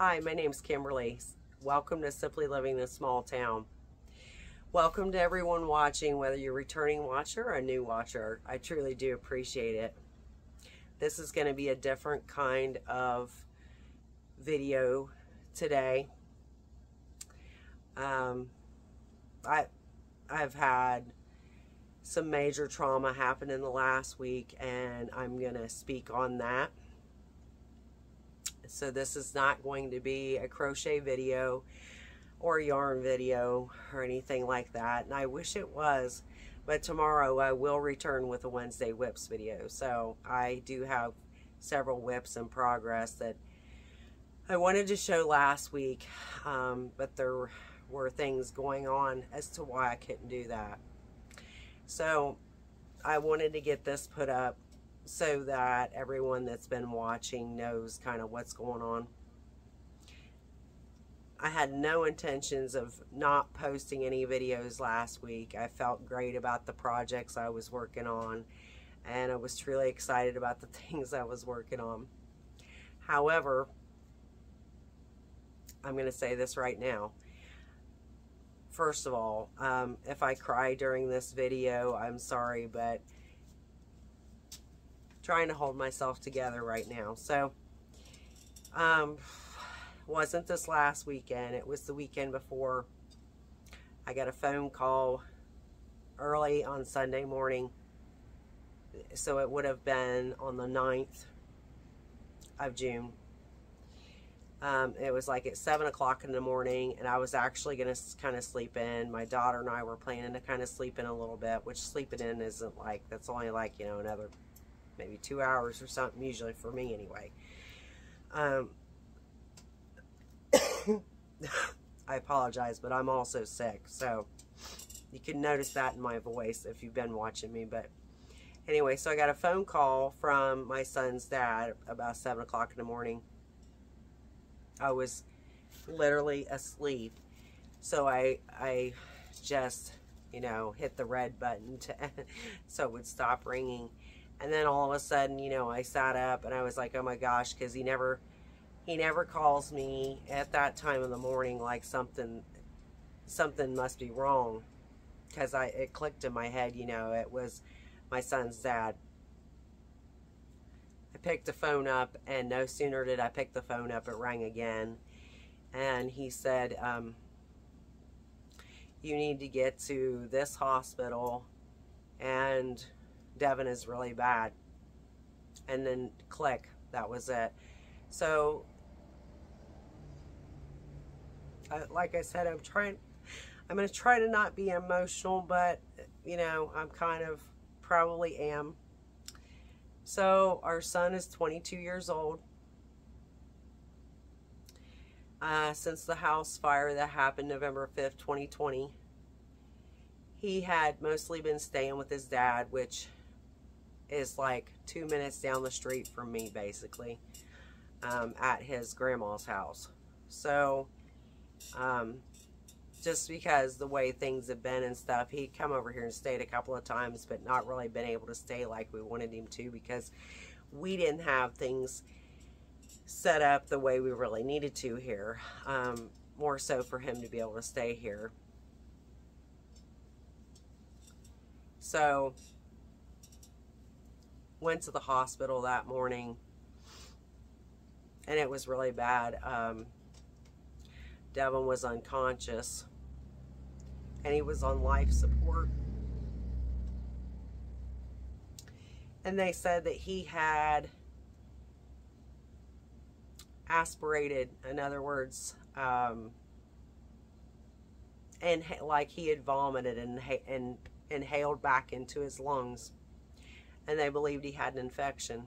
Hi, my name's Kimberly. Welcome to Simply Living in a Small Town. Welcome to everyone watching, whether you're a returning watcher or a new watcher. I truly do appreciate it. This is going to be a different kind of video today. I've had some major trauma happen in the last week, and I'm going to speak on that. So this is not going to be a crochet video or a yarn video or anything like that. And I wish it was, but tomorrow I will return with a Wednesday whips video. So I do have several whips in progress that I wanted to show last week, but there were things going on as to why I couldn't do that. So I wanted to get this put up so that everyone that's been watching knows kind of what's going on. I had no intentions of not posting any videos last week. I felt great about the projects I was working on, and I was truly excited about the things I was working on. However, I'm going to say this right now. First of all, if I cry during this video, I'm sorry, but trying to hold myself together right now. So, wasn't this last weekend, it was the weekend before. I got a phone call early on Sunday morning, so it would have been on the 9th of June. It was like at 7 o'clock in the morning, and I was actually going to kind of sleep in. My daughter and I were planning to kind of sleep in a little bit, which sleeping in isn't like, that's only like, you know, another maybe 2 hours or something, usually for me anyway. I apologize, but I'm also sick, so you can notice that in my voice if you've been watching me. But anyway, so I got a phone call from my son's dad about 7 o'clock in the morning. I was literally asleep, so I just, you know, hit the red button to so it would stop ringing. And then all of a sudden, you know, I sat up and I was like, oh my gosh, because he never calls me at that time of the morning like something must be wrong, because it clicked in my head, you know, it was my son's dad. I picked the phone up, and no sooner did I pick the phone up, it rang again, and he said, you need to get to this hospital, and Devin is really bad. And then click, that was it. So like I said, I'm going to try to not be emotional, but you know, I'm kind of probably am. So our son is 22 years old. Since the house fire that happened November 5th, 2020, he had mostly been staying with his dad, which is like 2 minutes down the street from me, basically, at his grandma's house. So, just because the way things have been and stuff, he'd come over here and stayed a couple of times, but not really been able to stay like we wanted him to, because we didn't have things set up the way we really needed to here. More so for him to be able to stay here. So, went to the hospital that morning, and it was really bad. Devin was unconscious, and he was on life support. And they said that he had aspirated, in other words, and like he had vomited and inhaled back into his lungs. And they believed he had an infection.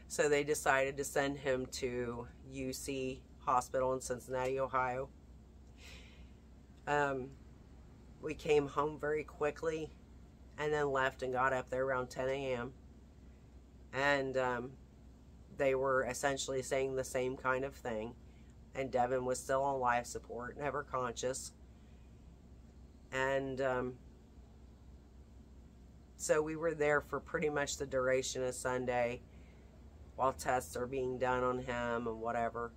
So they decided to send him to UC Hospital in Cincinnati, Ohio. We came home very quickly, and then left and got up there around 10 a.m. And they were essentially saying the same kind of thing. And Devin was still on life support, never conscious. And so we were there for pretty much the duration of Sunday. while tests are being done on him and whatever.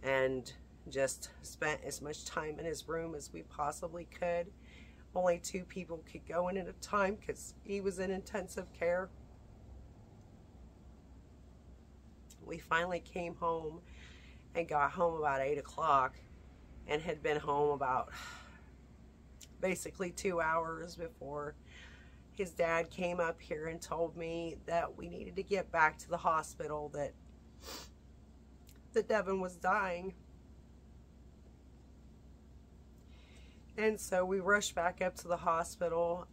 And just spent as much time in his room as we possibly could. Only 2 people could go in at a time because he was in intensive care. We finally came home and got home about 8 o'clock and had been home about basically 2 hours before his dad came up here and told me that we needed to get back to the hospital, that Devin was dying. And so we rushed back up to the hospital.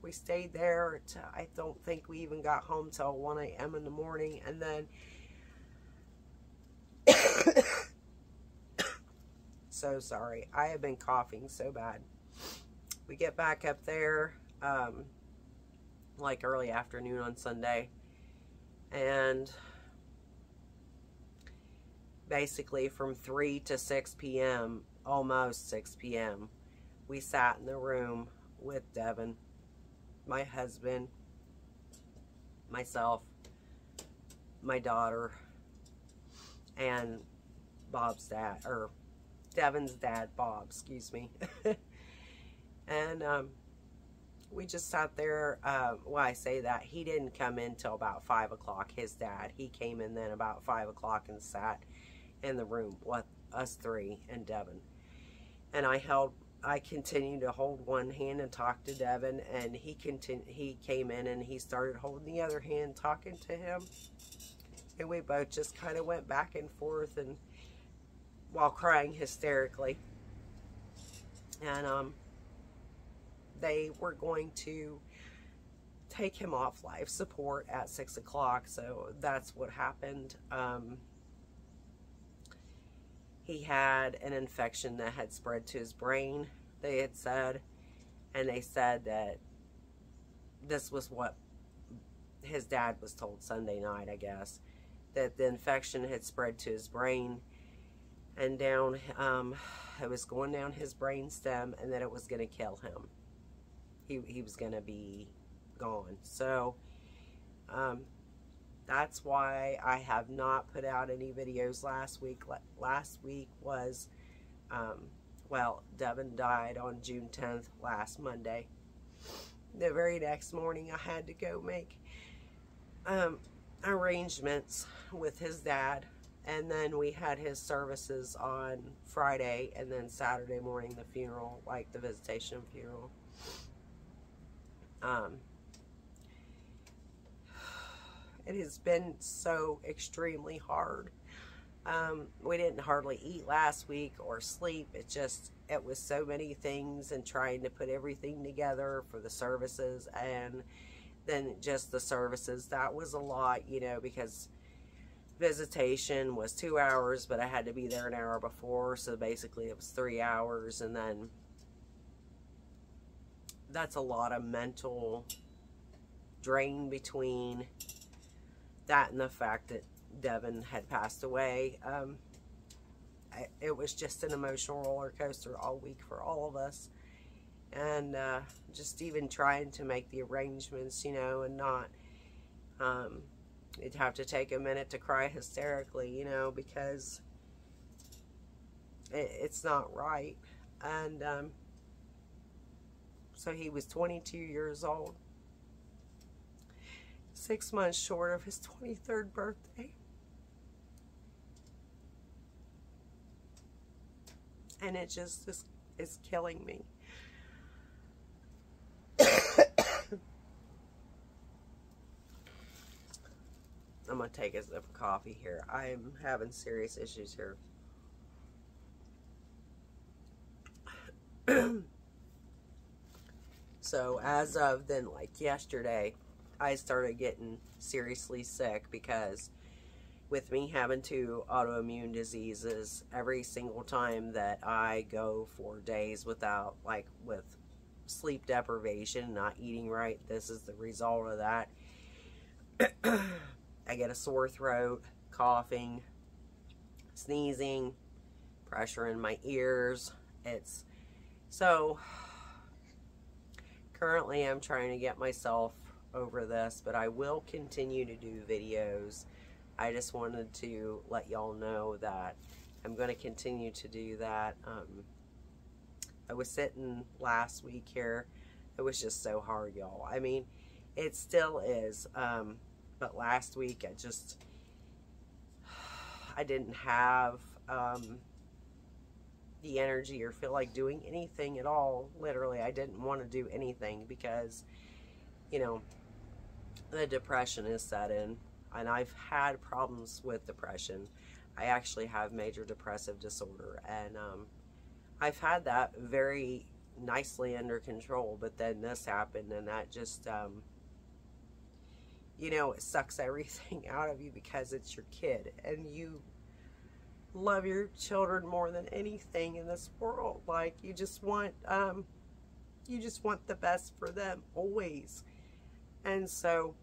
We stayed there. I don't think we even got home till 1 a.m. in the morning. And then, so sorry. I have been coughing so bad. We get back up there, like early afternoon on Sunday. And basically from 3 to 6 p.m., almost 6 p.m., we sat in the room with Devin, my husband, myself, my daughter, and Bob's dad, or Devin's dad, Bob, excuse me. And we just sat there. Well, I say that, he didn't come in till about 5 o'clock, his dad. He came in then about 5 o'clock and sat in the room with us 3 and Devin. And I continued to hold one hand and talk to Devin, and he came in and he started holding the other hand, talking to him. And we both just kind of went back and forth, and while crying hysterically. And they were going to take him off life support at 6 o'clock, so that's what happened. He had an infection that had spread to his brain, they had said, and they said that this was what his dad was told Sunday night, I guess, that the infection had spread to his brain and down, it was going down his brain stem, and that it was going to kill him. He was going to be gone. So, that's why I have not put out any videos last week. Last week was, well, Devin died on June 10th, last Monday. The very next morning, I had to go make arrangements with his dad. And then we had his services on Friday, and then Saturday morning, the funeral, like the visitation funeral. It has been so extremely hard. We didn't hardly eat last week or sleep. It was so many things, and trying to put everything together for the services, and then just the services. That was a lot, you know, because visitation was 2 hours, but I had to be there an hour before, so basically it was 3 hours, and then that's a lot of mental drain between that and the fact that Devin had passed away. It was just an emotional roller coaster all week for all of us. And just even trying to make the arrangements, you know, and not, you'd have to take a minute to cry hysterically, you know, because it's not right. And so he was 22 years old. 6 months short of his 23rd birthday. And it just is killing me. I'm going to take a sip of coffee here. I'm having serious issues here. So as of then, like yesterday, I started getting seriously sick, because with me having 2 autoimmune diseases, every single time that I go for days without, like with sleep deprivation, not eating right, this is the result of that. I get a sore throat, coughing, sneezing, pressure in my ears. So currently I'm trying to get myself over this, but I will continue to do videos I just wanted to let y'all know that I'm going to continue to do that. I was sitting last week here. It was just so hard, y'all. I mean, it still is. But last week, I didn't have the energy or feel like doing anything at all. Literally, I didn't want to do anything because, you know, the depression is set in. And I've had problems with depression. I actually have major depressive disorder. And I've had that very nicely under control. But then this happened, and that just, you know, it sucks everything out of you because it's your kid. And you love your children more than anything in this world. Like, you just want the best for them always. And so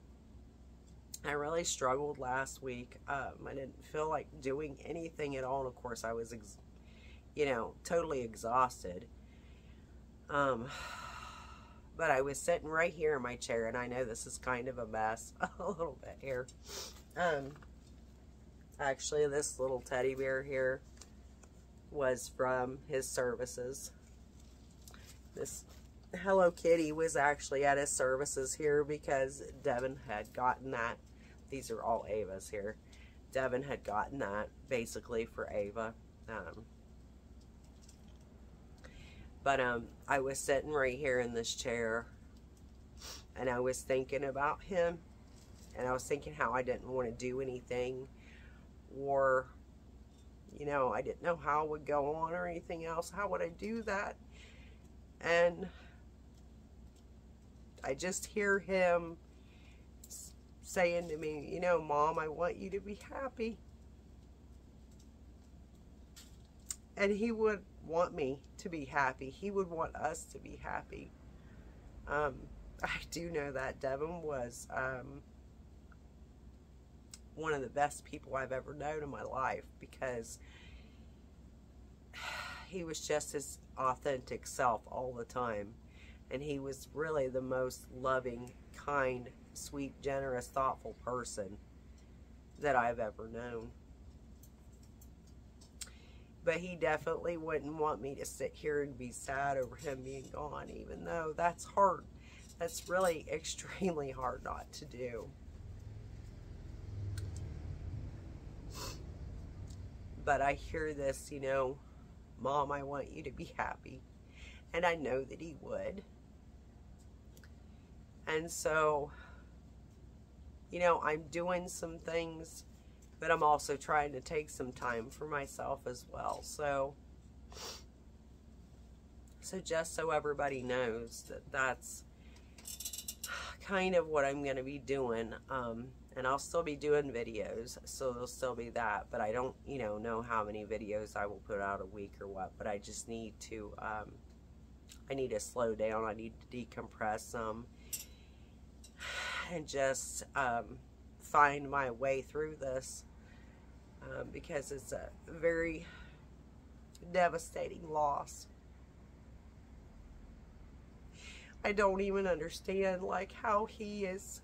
I really struggled last week. I didn't feel like doing anything at all. And of course I was, you know, totally exhausted. But I was sitting right here in my chair, and I know this is kind of a mess a little bit here. Actually, this little teddy bear here was from his services. This Hello Kitty was actually at his services here because Devin had gotten that. These are all Ava's here. Devin had gotten that basically for Ava. But I was sitting right here in this chair, and I was thinking about him, and I was thinking how I didn't want to do anything, or, you know, I didn't know how it would go on or anything else. How would I do that? And I just hear him saying to me, you know, Mom, I want you to be happy. And he would want me to be happy. He would want us to be happy. I do know that Devin was one of the best people I've ever known in my life, because he was just his authentic self all the time. And he was really the most loving, kind, sweet, generous, thoughtful person that I've ever known. But he definitely wouldn't want me to sit here and be sad over him being gone, even though that's hard. That's really extremely hard not to do. But I hear this, you know, Mom, I want you to be happy. And I know that he would. And so, you know, I'm doing some things, but I'm also trying to take some time for myself as well. So just so everybody knows that that's kind of what I'm going to be doing. And I'll still be doing videos, so there'll still be that. But I don't, you know how many videos I will put out a week or what. But I just need to, I need to slow down. I need to decompress some. And just find my way through this. Because it's a very devastating loss. I don't even understand, like, how he is.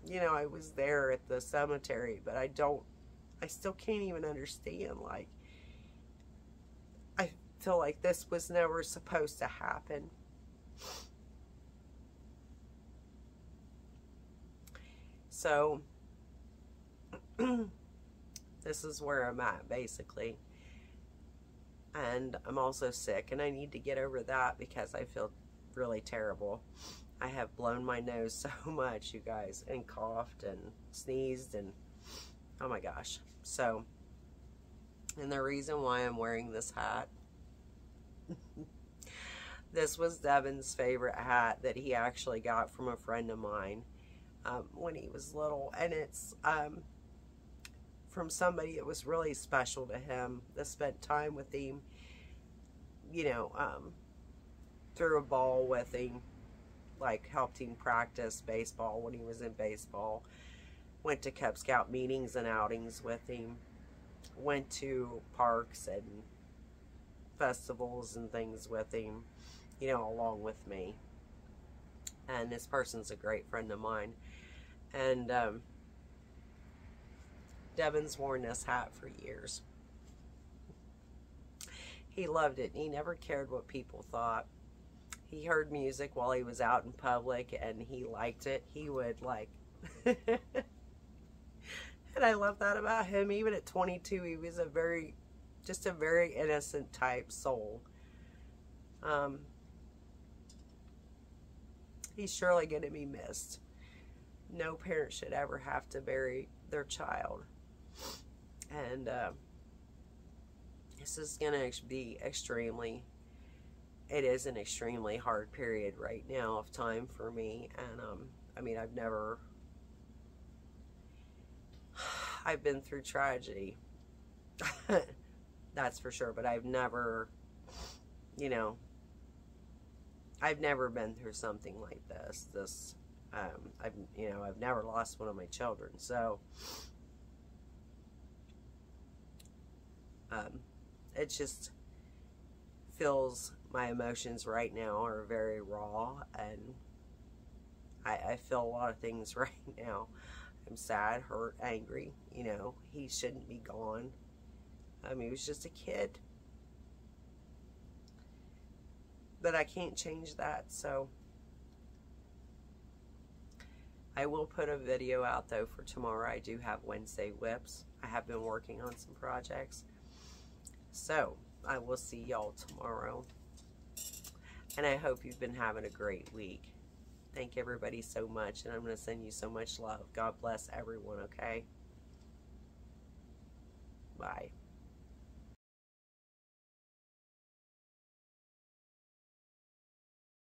You know, I was there at the cemetery, but I still can't even understand, like, I feel like this was never supposed to happen. So, this is where I'm at, basically. And I'm also sick, and I need to get over that because I feel really terrible. I have blown my nose so much, you guys, and coughed and sneezed, and oh my gosh. So, and the reason why I'm wearing this hat, this was Devin's favorite hat that he actually got from a friend of mine when he was little, and it's from somebody that was really special to him, that spent time with him, you know, threw a ball with him, like helped him practice baseball when he was in baseball, went to Cub Scout meetings and outings with him, went to parks and festivals and things with him, you know, along with me. And this person's a great friend of mine. And Devin's worn this hat for years. He loved it. He never cared what people thought. He heard music while he was out in public and he liked it. He would like... And I love that about him. Even at 22, he was just a very innocent type soul. He's surely going to be missed. No parent should ever have to bury their child. And this is going to be it is an extremely hard period right now of time for me. And I mean, I've been through tragedy. That's for sure. But I've never, I've never been through something like this. I've never lost one of my children. So, it just feels, my emotions right now are very raw, and I feel a lot of things right now. I'm sad, hurt, angry. He shouldn't be gone. He was just a kid. But I can't change that, so I will put a video out, though, for tomorrow. I do have Wednesday whips. I have been working on some projects. So, I will see y'all tomorrow. And I hope you've been having a great week. Thank everybody so much, and I'm going to send you so much love. God bless everyone, okay? Bye.